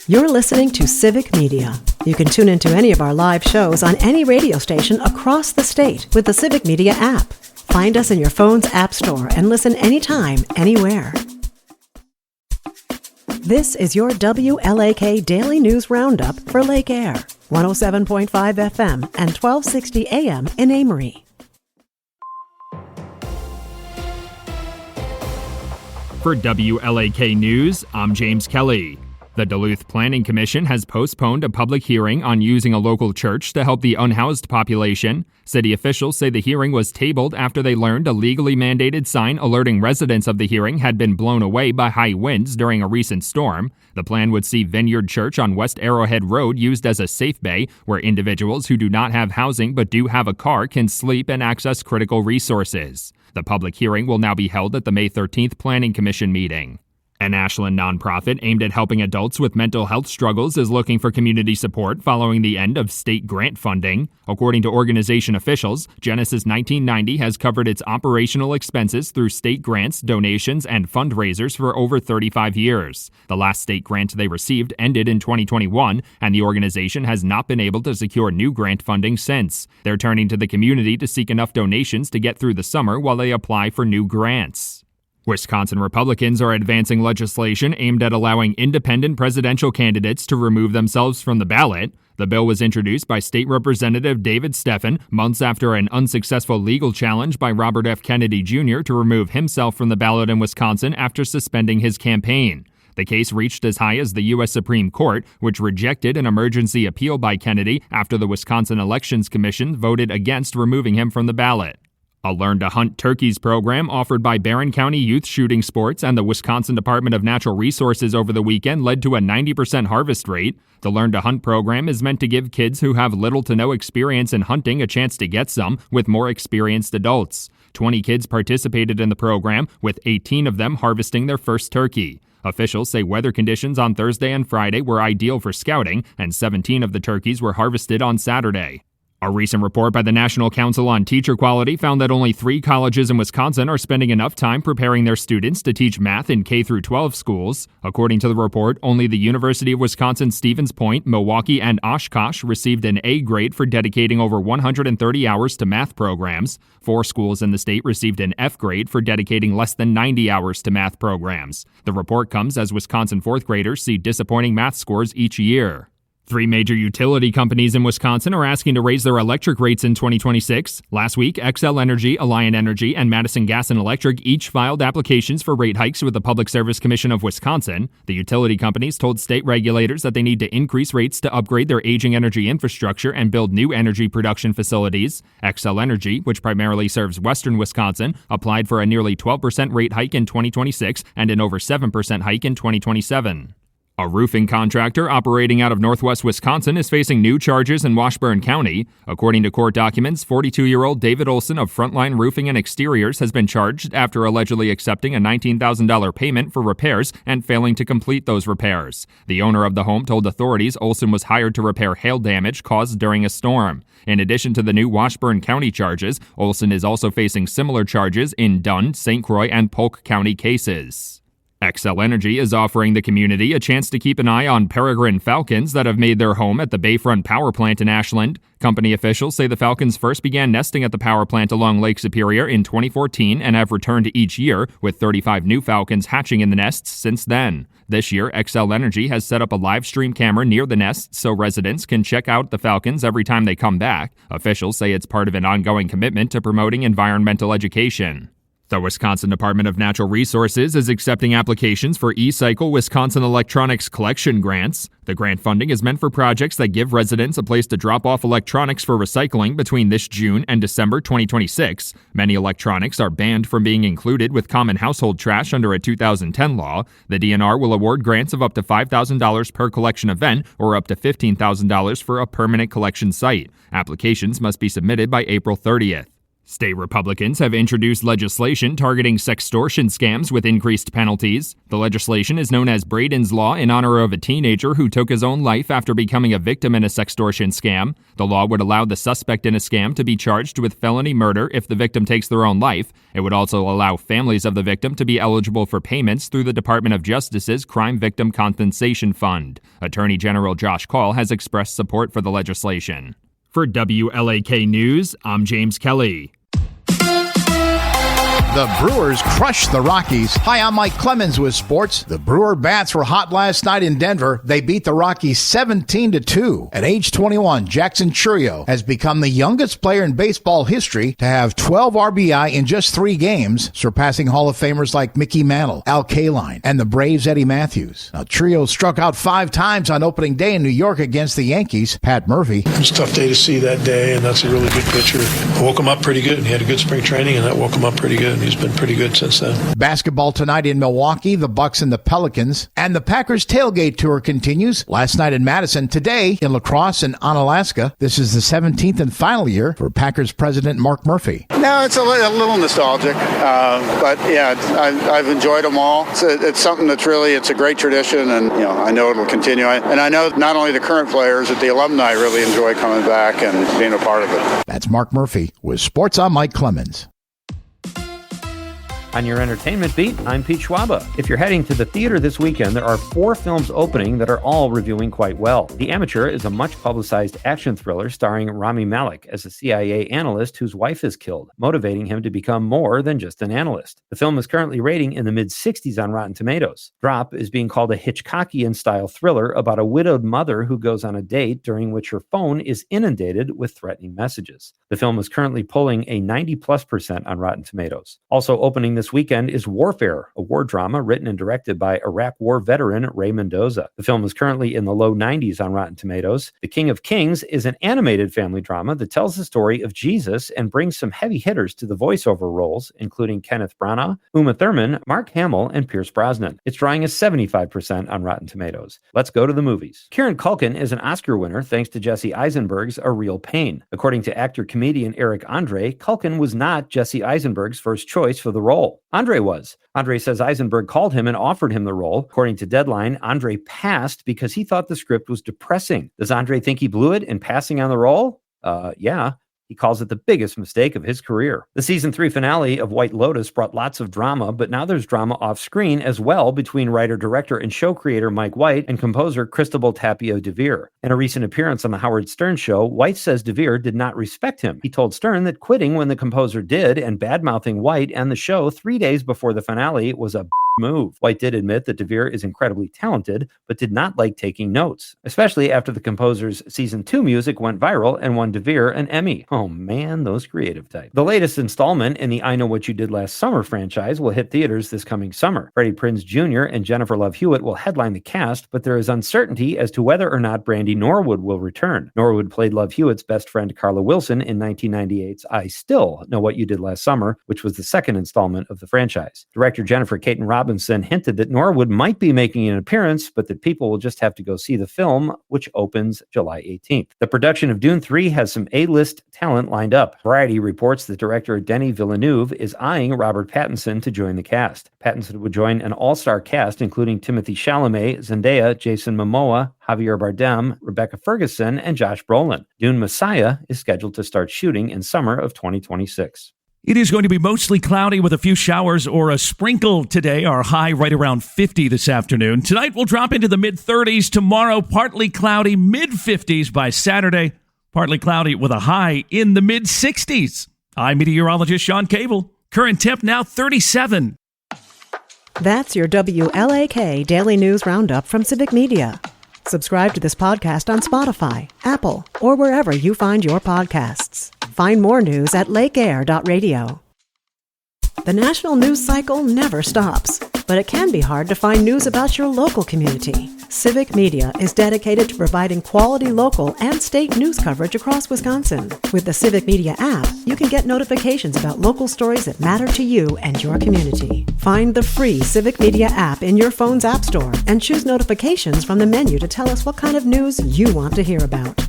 You're listening to Civic Media. You can tune into any of our live shows on any radio station across the state with the Civic Media app. Find us in your phone's app store and listen anytime, anywhere. This is your WLAK Daily News Roundup for Lake Air, 107.5 FM and 1260 AM in Amory. For WLAK News, I'm James Kelly. The Duluth Planning Commission has postponed a public hearing on using a local church to help the unhoused population. City officials say the hearing was tabled after they learned a legally mandated sign alerting residents of the hearing had been blown away by high winds during a recent storm. The plan would see Vineyard Church on West Arrowhead Road used as a safe bay where individuals who do not have housing but do have a car can sleep and access critical resources. The public hearing will now be held at the May 13th Planning Commission meeting. An Ashland nonprofit aimed at helping adults with mental health struggles is looking for community support following the end of state grant funding. According to organization officials, Genesis 1990 has covered its operational expenses through state grants, donations, and fundraisers for over 35 years. The last state grant they received ended in 2021, and the organization has not been able to secure new grant funding since. They're turning to the community to seek enough donations to get through the summer while they apply for new grants. Wisconsin Republicans are advancing legislation aimed at allowing independent presidential candidates to remove themselves from the ballot. The bill was introduced by State Representative David Steffen months after an unsuccessful legal challenge by Robert F. Kennedy Jr. to remove himself from the ballot in Wisconsin after suspending his campaign. The case reached as high as the U.S. Supreme Court, which rejected an emergency appeal by Kennedy after the Wisconsin Elections Commission voted against removing him from the ballot. A Learn to Hunt Turkeys program offered by Barron County Youth Shooting Sports and the Wisconsin Department of Natural Resources over the weekend led to a 90% harvest rate. The Learn to Hunt program is meant to give kids who have little to no experience in hunting a chance to get some with more experienced adults. 20 kids participated in the program, with 18 of them harvesting their first turkey. Officials say weather conditions on Thursday and Friday were ideal for scouting, and 17 of the turkeys were harvested on Saturday. A recent report by the National Council on Teacher Quality found that only 3 colleges in Wisconsin are spending enough time preparing their students to teach math in K-12 schools. According to the report, only the University of Wisconsin Stevens Point, Milwaukee, and Oshkosh received an A grade for dedicating over 130 hours to math programs. 4 schools in the state received an F grade for dedicating less than 90 hours to math programs. The report comes as Wisconsin 4th graders see disappointing math scores each year. 3 major utility companies in Wisconsin are asking to raise their electric rates in 2026. Last week, Xcel Energy, Alliant Energy, and Madison Gas and Electric each filed applications for rate hikes with the Public Service Commission of Wisconsin. The utility companies told state regulators that they need to increase rates to upgrade their aging energy infrastructure and build new energy production facilities. Xcel Energy, which primarily serves western Wisconsin, applied for a nearly 12% rate hike in 2026 and an over 7% hike in 2027. A roofing contractor operating out of northwest Wisconsin is facing new charges in Washburn County. According to court documents, 42-year-old David Olson of Frontline Roofing and Exteriors has been charged after allegedly accepting a $19,000 payment for repairs and failing to complete those repairs. The owner of the home told authorities Olson was hired to repair hail damage caused during a storm. In addition to the new Washburn County charges, Olson is also facing similar charges in Dunn, St. Croix, and Polk County cases. Xcel Energy is offering the community a chance to keep an eye on peregrine falcons that have made their home at the Bayfront Power Plant in Ashland. Company officials say the falcons first began nesting at the power plant along Lake Superior in 2014 and have returned each year, with 35 new falcons hatching in the nests since then. This year, Xcel Energy has set up a live stream camera near the nests so residents can check out the falcons every time they come back. Officials say it's part of an ongoing commitment to promoting environmental education. The Wisconsin Department of Natural Resources is accepting applications for eCycle Wisconsin Electronics Collection grants. The grant funding is meant for projects that give residents a place to drop off electronics for recycling between this June and December 2026. Many electronics are banned from being included with common household trash under a 2010 law. The DNR will award grants of up to $5,000 per collection event or up to $15,000 for a permanent collection site. Applications must be submitted by April 30th. State Republicans have introduced legislation targeting sextortion scams with increased penalties. The legislation is known as Braden's Law in honor of a teenager who took his own life after becoming a victim in a sextortion scam. The law would allow the suspect in a scam to be charged with felony murder if the victim takes their own life. It would also allow families of the victim to be eligible for payments through the Department of Justice's Crime Victim Compensation Fund. Attorney General Josh Kaul has expressed support for the legislation. For WLAK News, I'm James Kelly. The Brewers crushed the Rockies. Hi, I'm Mike Clemens with sports. The Brewer Bats were hot last night in Denver. They beat the Rockies 17-2. At age 21, Jackson Chourio has become the youngest player in baseball history to have 12 RBI in just 3 games, surpassing Hall of Famers like Mickey Mantle, Al Kaline, and the Braves' Eddie Matthews. Now, Chourio struck out 5 times on opening day in New York against the Yankees. Pat Murphy. It was a tough day to see that day, and that's a really good pitcher. I woke him up pretty good, and he had a good spring training, and that woke him up pretty good. He's been pretty good since then. Basketball tonight in Milwaukee, the Bucks and the Pelicans, and the Packers tailgate tour continues. Last night in Madison, today in La Crosse and Onalaska. This is the 17th and final year for Packers president Mark Murphy. No, it's a little nostalgic, but yeah, I've enjoyed them all. It's something that's really, it's a great tradition, and I know it'll continue. And I know not only the current players, but the alumni really enjoy coming back and being a part of it. That's Mark Murphy with Sports. I'm Mike Clemens. On your entertainment beat, I'm Pete Schwaba. If you're heading to the theater this weekend, there are 4 films opening that are all reviewing quite well. The Amateur is a much-publicized action thriller starring Rami Malek as a CIA analyst whose wife is killed, motivating him to become more than just an analyst. The film is currently rating in the mid-60s on Rotten Tomatoes. Drop is being called a Hitchcockian-style thriller about a widowed mother who goes on a date during which her phone is inundated with threatening messages. The film is currently pulling a 90+% on Rotten Tomatoes. Also opening this weekend is Warfare, a war drama written and directed by Iraq War veteran Ray Mendoza. The film is currently in the low 90s on Rotten Tomatoes. The King of Kings is an animated family drama that tells the story of Jesus and brings some heavy hitters to the voiceover roles, including Kenneth Branagh, Uma Thurman, Mark Hamill, and Pierce Brosnan. It's drawing a 75% on Rotten Tomatoes. Let's go to the movies. Kieran Culkin is an Oscar winner thanks to Jesse Eisenberg's A Real Pain. According to actor-comedian Eric Andre, Culkin was not Jesse Eisenberg's first choice for the role. Andre was. Andre says Eisenberg called him and offered him the role. According to Deadline, Andre passed because he thought the script was depressing. Does Andre think he blew it in passing on the role? Yeah. He calls it the biggest mistake of his career. The season 3 finale of White Lotus brought lots of drama, but now there's drama off screen as well between writer, director, and show creator Mike White and composer Cristobal Tapio DeVere. In a recent appearance on the Howard Stern show, White says DeVere did not respect him. He told Stern that quitting when the composer did and bad-mouthing White and the show 3 days before the finale was a move. White did admit that DeVere is incredibly talented, but did not like taking notes, especially after the composer's season 2 music went viral and won DeVere an Emmy. Oh man, those creative types. The latest installment in the I Know What You Did Last Summer franchise will hit theaters this coming summer. Freddie Prinze Jr. and Jennifer Love Hewitt will headline the cast, but there is uncertainty as to whether or not Brandy Norwood will return. Norwood played Love Hewitt's best friend Carla Wilson in 1998's I Still Know What You Did Last Summer, which was the second installment of the franchise. Director Jennifer Caton Robinson hinted that Norwood might be making an appearance, but that people will just have to go see the film, which opens July 18th. The production of Dune 3 has some A-list talent lined up. Variety reports that director Denis Villeneuve is eyeing Robert Pattinson to join the cast. Pattinson would join an all-star cast including Timothée Chalamet, Zendaya, Jason Momoa, Javier Bardem, Rebecca Ferguson, and Josh Brolin. Dune Messiah is scheduled to start shooting in summer of 2026. It is going to be mostly cloudy with a few showers or a sprinkle today. Our high right around 50 this afternoon. Tonight we'll drop into the mid-30s. Tomorrow, partly cloudy, mid-50s by Saturday. Partly cloudy with a high in the mid-60s. I'm meteorologist Sean Cable. Current temp now 37. That's your WLAK Daily News Roundup from Civic Media. Subscribe to this podcast on Spotify, Apple, or wherever you find your podcasts. Find more news at lakeair.radio. The national news cycle never stops, but it can be hard to find news about your local community. Civic Media is dedicated to providing quality local and state news coverage across Wisconsin. With the Civic Media app, you can get notifications about local stories that matter to you and your community. Find the free Civic Media app in your phone's app store and choose notifications from the menu to tell us what kind of news you want to hear about.